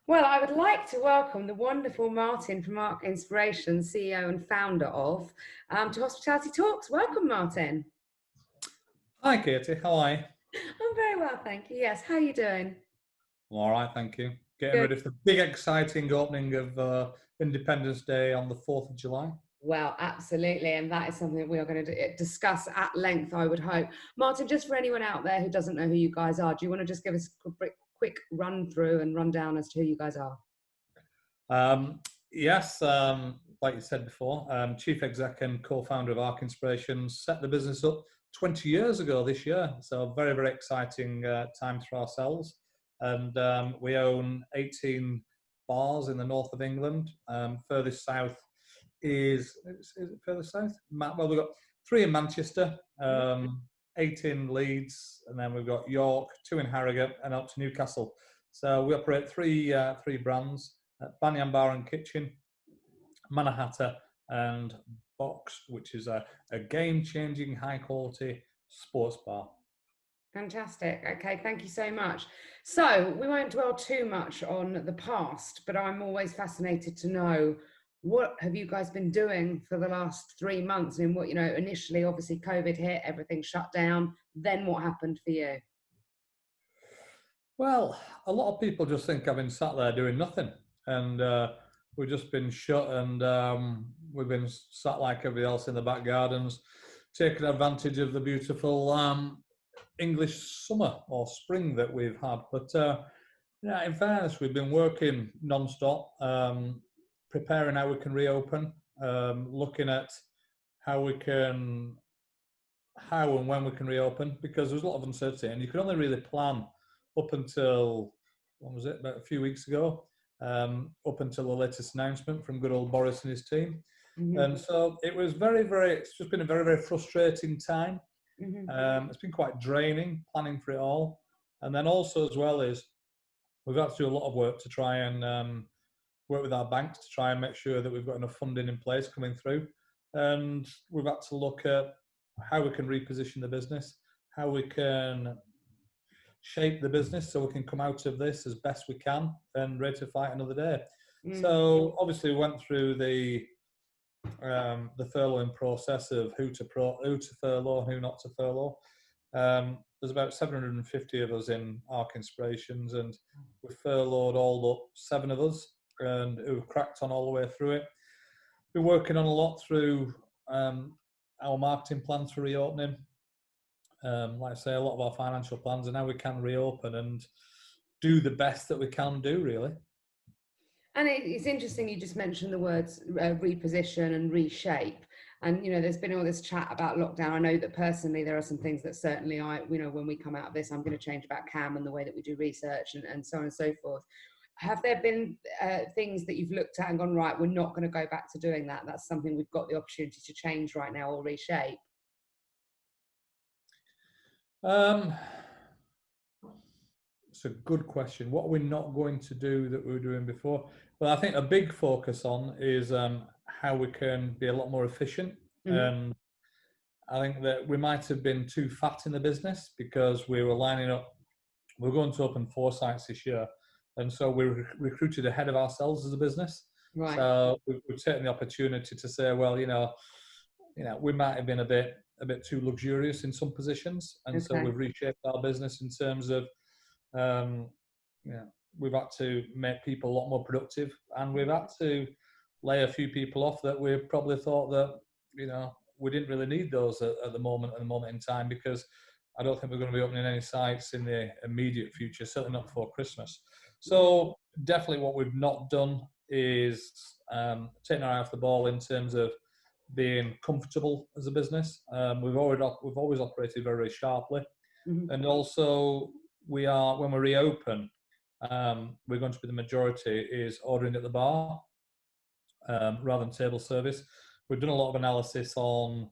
Well, I would like to welcome the wonderful Martin from Arc Inspiration, CEO and founder of, to Hospitality Talks. Welcome, Martin. Hi, Katy. How are you? I'm very well, thank you. Yes, how are you doing? All right, thank you. Getting Good. ready for the big, exciting opening of Independence Day on the 4th of July. Well, absolutely, and that is something that we are going to discuss at length, I would hope. Martin, just for anyone out there who doesn't know who you guys are, do you want to just give us a quick run through and rundown as to who you guys are? Yes, like you said before, Chief Exec and co-founder of Arc Inspiration, set the business up 20 years ago this year. So very, very exciting times for ourselves. And we own 18 bars in the north of England. Furthest south is it further south? Well, we've got 3 in Manchester, 8 in Leeds, and then we've got York, 2 in Harrogate, and up to Newcastle. So we operate three brands: Banyan Bar and Kitchen, Mannahatta, and Box, which is a game-changing, high-quality sports bar. Fantastic. Okay, thank you so much. So we won't dwell too much on the past, but I'm always fascinated to know, what have you guys been doing for the last 3 months? I mean, what, initially, obviously, COVID hit, everything shut down. Then what happened for you? Well, a lot of people just think I've been sat there doing nothing, and we've just been shut, and we've been sat like everybody else in the back gardens, taking advantage of the beautiful English summer or spring that we've had. But yeah, in fairness, we've been working non-stop, preparing how we can reopen, looking at how and when we can reopen, because there's a lot of uncertainty, and you can only really plan up until, when was it, about a few weeks ago, up until the latest announcement from good old Boris and his team. Mm-hmm. And so it was it's just been a very, very frustrating time. Mm-hmm. It's been quite draining planning for it all. And then also, as well, is we've had to do a lot of work to try and work with our banks to try and make sure that we've got enough funding in place coming through. And we've had to look at how we can reposition the business, how we can shape the business so we can come out of this as best we can and ready to fight another day. So obviously we went through the furloughing process of who to furlough and who not to furlough. There's about 750 of us in Arc Inspirations, and we furloughed all up 7 of us, and who've cracked on all the way through it. Been working on a lot through our marketing plans for reopening. Like I say, a lot of our financial plans, and how we can reopen and do the best that we can do, really. And it's interesting you just mentioned the words reposition and reshape. And, there's been all this chat about lockdown. I know that personally there are some things that certainly when we come out of this, I'm going to change about KAM and the way that we do research and so on and so forth. Have there been things that you've looked at and gone, right, we're not going to go back to doing that? That's something we've got the opportunity to change right now or reshape? It's a good question. What are we not going to do that we were doing before? Well, I think a big focus on is how we can be a lot more efficient. And I think that we might have been too fat in the business because we were lining up. We're going to open 4 sites this year, and so we recruited ahead of ourselves as a business. Right. So we've taken the opportunity to say, well, we might have been a bit too luxurious in some positions, and so we've reshaped our business in terms of, we've had to make people a lot more productive, and we've had to lay a few people off that we probably thought that we didn't really need those at the moment in time, because I don't think we're going to be opening any sites in the immediate future, certainly not before Christmas. So definitely what we've not done is taking our eye off the ball in terms of being comfortable as a business. We've always operated very, very sharply. And also when we reopen, we're going to be, the majority is ordering at the bar rather than table service. We've done a lot of analysis on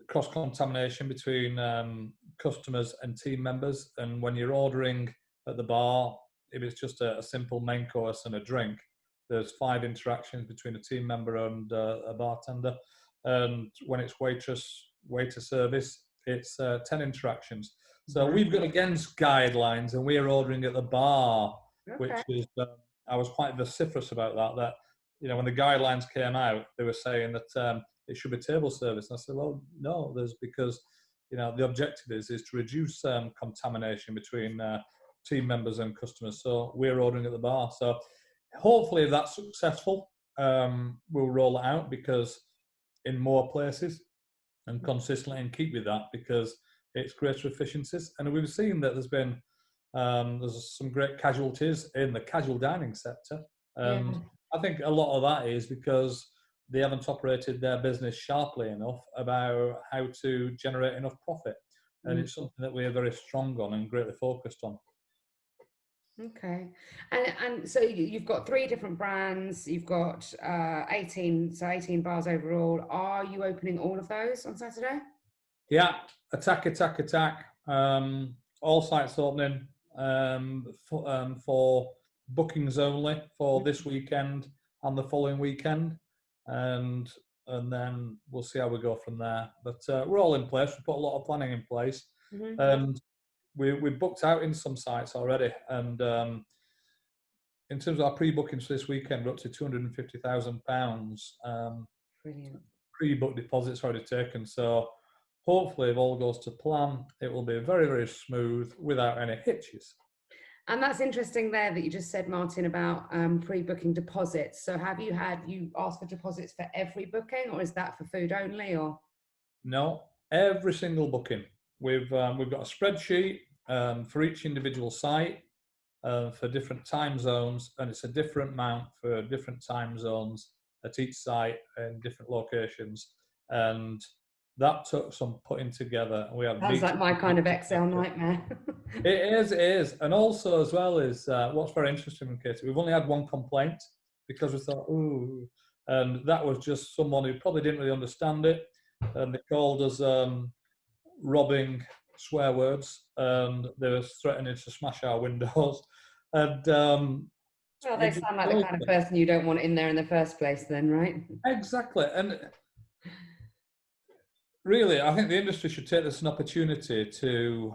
cross-contamination between customers and team members, and when you're ordering at the bar, if it's just a simple main course and a drink, there's 5 interactions between a team member and a bartender, and when it's waiter service, it's 10 interactions. So we've gone against guidelines, and we're ordering at the bar which Okay. is, I was quite vociferous about that. That, you know, when the guidelines came out, they were saying that it should be table service. And I said, well, no, there's because, you know, the objective is to reduce contamination between team members and customers. So we're ordering at the bar. So hopefully, if that's successful, we'll roll it out because in more places and consistently and keep with that because it's greater efficiencies. And we've seen that there's some great casualties in the casual dining sector. Yeah. And I think a lot of that is because they haven't operated their business sharply enough about how to generate enough profit. And Mm. it's something that we are very strong on and greatly focused on. Okay. And so you've got 3 different brands. You've got 18 bars overall. Are you opening all of those on Saturday? Yeah, attack. All sites opening for bookings only for this weekend and the following weekend, and then we'll see how we go from there. But we're all in place. We've put a lot of planning in place, Mm-hmm. and we booked out in some sites already. And in terms of our pre-bookings for this weekend, we're up to £250,000. Brilliant. Pre-book deposits already taken. So hopefully, if all goes to plan, it will be very, very smooth without any hitches. And that's interesting there that you just said, Martin, about pre-booking deposits. So have you asked for deposits for every booking, or is that for food only? Or No, every single booking. We've got a spreadsheet for each individual site for different time zones, and it's a different amount for different time zones at each site in different locations. And that took some putting together. We have sounds like my kind of Excel nightmare. It is. And also, as well, is what's very interesting, Katy, we've only had one complaint because we thought, ooh, and that was just someone who probably didn't really understand it. And they called us robbing swear words, and they were threatening to smash our windows. And Well, they sound like the kind of person you don't want in there in the first place then, right? Exactly. And really, I think the industry should take this as an opportunity to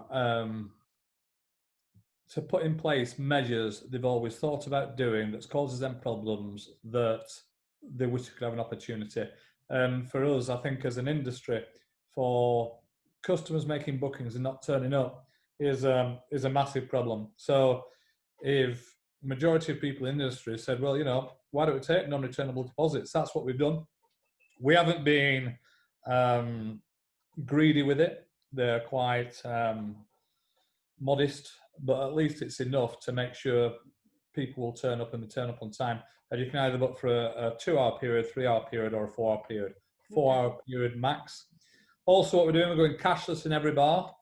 put in place measures they've always thought about doing that causes them problems that they wish they could have an opportunity. And for us, I think as an industry, for customers making bookings and not turning up is a massive problem. So if majority of people in the industry said, well, you know, why don't we take non-returnable deposits? That's what we've done. We haven't been greedy with it. They're quite modest, but at least it's enough to make sure people will turn up and they turn up on time. And you can either book for a 2-hour period, 3-hour period, or a 4-hour period. 4-hour period max. Also, what we're doing, we're going cashless in every bar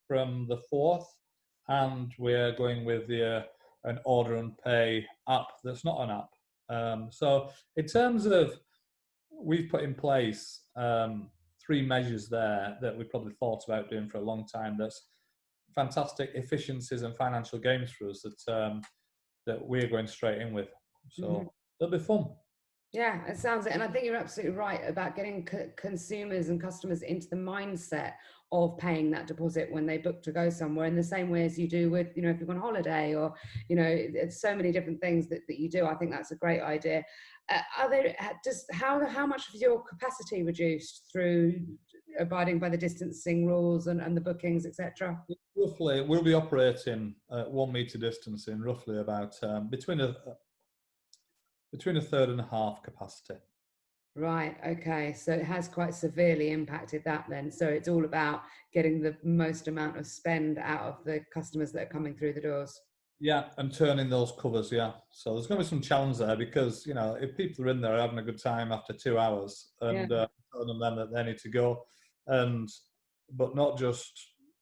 from the 4th, and we're going with an order and pay app that's not an app. So in terms of, we've put in place 3 measures there that we probably thought about doing for a long time. That's fantastic efficiencies and financial gains for us that we're going straight in with. So it'll be fun. Yeah, it sounds it. And I think you're absolutely right about getting consumers and customers into the mindset of paying that deposit when they book to go somewhere, in the same way as you do with, you know, if you're on holiday, or, you know, it's so many different things that you do. I think that's a great idea. How much of your capacity reduced through abiding by the distancing rules and the bookings, etc.? Roughly, we'll be operating at 1 metre distancing, roughly about between a third and a half capacity. Right, okay. So it has quite severely impacted that then. So it's all about getting the most amount of spend out of the customers that are coming through the doors. Yeah, and turning those covers, yeah. So there's going to be some challenge there because, you know, if people are in there having a good time after 2 hours and telling them then that they need to go, but not just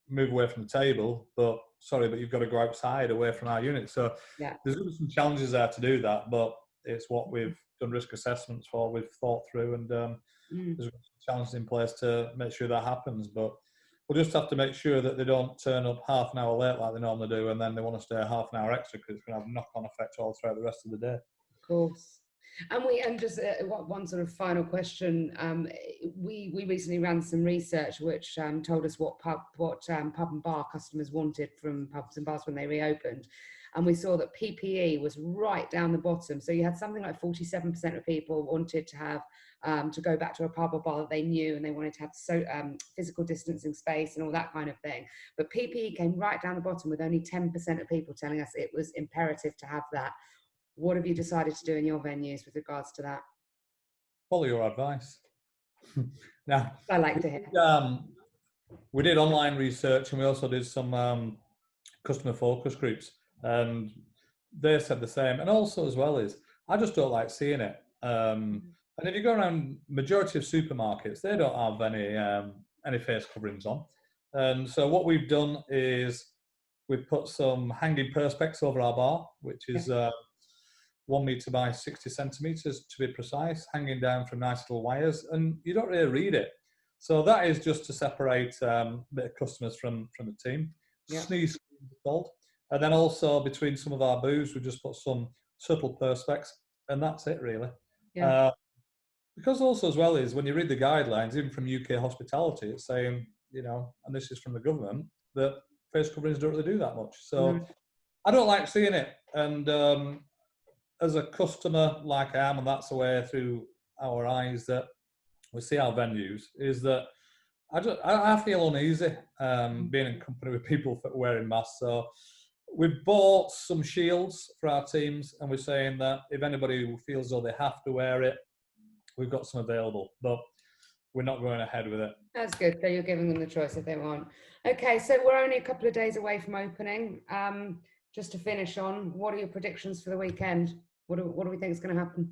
move away from the table, but you've got to go outside away from our unit. So there's going to be some challenges there to do that, but it's what we've done risk assessments for, we've thought through, and there's some challenges in place to make sure that happens. But we'll just have to make sure that they don't turn up half an hour late like they normally do, and then they want to stay half an hour extra because it's going to have a knock-on effect all throughout the rest of the day. Of course. And just one sort of final question. We recently ran some research which told us what pub and bar customers wanted from pubs and bars when they reopened, and we saw that PPE was right down the bottom. So you had something like 47% of people wanted to have to go back to a pub or bar that they knew, and they wanted to have physical distancing space and all that kind of thing. But PPE came right down the bottom, with only 10% of people telling us it was imperative to have that. What have you decided to do in your venues with regards to that? Follow your advice. Now, I like to hear. We did online research, and we also did some customer focus groups, and they said the same. And also, as well, is I just don't like seeing it. And if you go around, majority of supermarkets, they don't have any face coverings on. And so what we've done is we've put some hanging perspex over our bar, which is 1 metre by 60 centimetres to be precise, hanging down from nice little wires, and you don't really read it. So that is just to separate a bit of customers from the team. Sneeze called. And then also between some of our booths, we just put some subtle perspex, and that's it really. Because also as well is when you read the guidelines, even from UK hospitality, it's saying, and this is from the government, that face coverings don't really do that much. So I don't like seeing it. And as a customer, like I am, and that's the way through our eyes that we see our venues, is that I feel uneasy being in company with people wearing masks. So we've bought some shields for our teams, and we're saying that if anybody feels though they have to wear it, we've got some available, but we're not going ahead with it. That's good. So you're giving them the choice if they want. Okay, so we're only a couple of days away from opening. Just to finish on, what are your predictions for the weekend? What do we think is going to happen?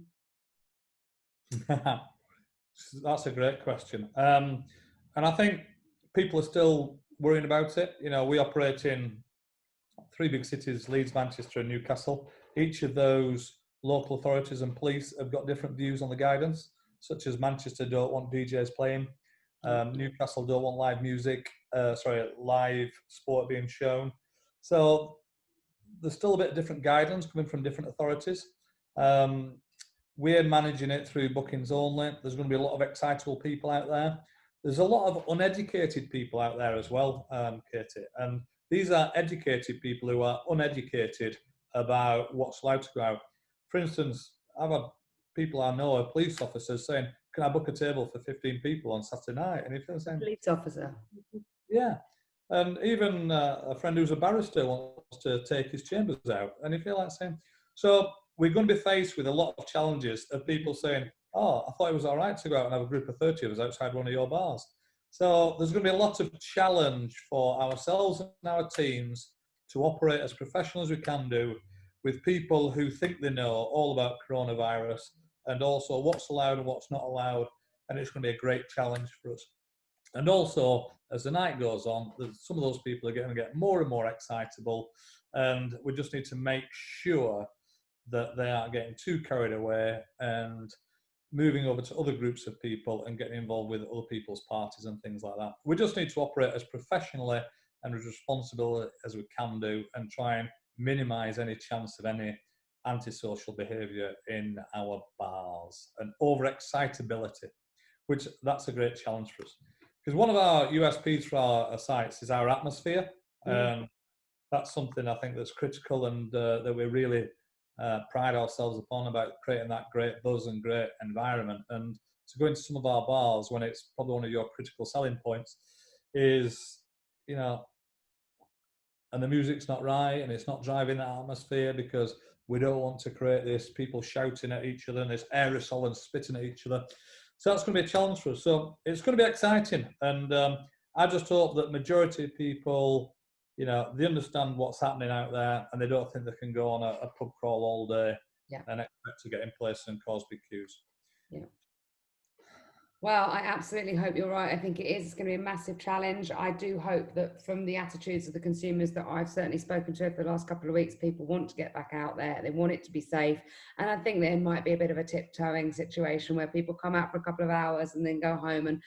That's a great question. And I think people are still worrying about it. We operate in 3 big cities, Leeds, Manchester and Newcastle. Each of those local authorities and police have got different views on the guidance, such as Manchester don't want DJs playing, Newcastle don't want live sport being shown. So there's still a bit of different guidance coming from different authorities. We're managing it through bookings only. There's going to be a lot of excitable people out there. There's a lot of uneducated people out there as well, Katy. And these are educated people who are uneducated about what's allowed to go out. For instance, I've had people I know, police officers, saying, "Can I book a table for 15 people on Saturday night?" And if you're saying, police officer, yeah. And even a friend who's a barrister wants to take his chambers out. And if you're like saying, so we're going to be faced with a lot of challenges of people saying, "Oh, I thought it was all right to go out and have a group of 30 of us outside one of your bars." So there's going to be a lot of challenge for ourselves and our teams to operate as professional as we can do, with people who think they know all about coronavirus and also what's allowed and what's not allowed. And it's going to be a great challenge for us. And also, as the night goes on, some of those people are going to get more and more excitable, and we just need to make sure that they aren't getting too carried away and moving over to other groups of people and getting involved with other people's parties and things like that. We just need to operate as professionally and as responsibly as we can do, and try and minimise any chance of any antisocial behaviour in our bars and overexcitability, which that's a great challenge for us. Because one of our USPs for our sites is our atmosphere. That's something I think that's critical, and that we really pride ourselves upon, about creating that great buzz and great environment. And to go into some of our bars when it's probably one of your critical selling points is, and the music's not right and it's not driving that atmosphere, because we don't want to create this people shouting at each other and this aerosol and spitting at each other. So that's going to be a challenge for us. So it's going to be exciting. And I just hope that majority of people, they understand what's happening out there, and they don't think they can go on a pub crawl all day and expect to get in place and cause big queues. Yeah. Well, I absolutely hope you're right. I think it is going to be a massive challenge. I do hope that from the attitudes of the consumers that I've certainly spoken to over the last couple of weeks, people want to get back out there. They want it to be safe. And I think there might be a bit of a tiptoeing situation where people come out for a couple of hours and then go home. And,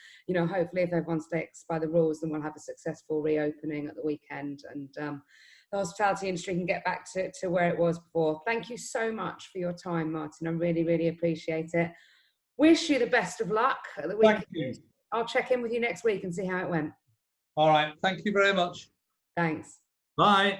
hopefully if everyone sticks by the rules, then we'll have a successful reopening at the weekend. And the hospitality industry can get back to where it was before. Thank you so much for your time, Martin. I really, really appreciate it. Wish you the best of luck at the weekend. Thank you. I'll check in with you next week and see how it went. All right. Thank you very much. Thanks. Bye.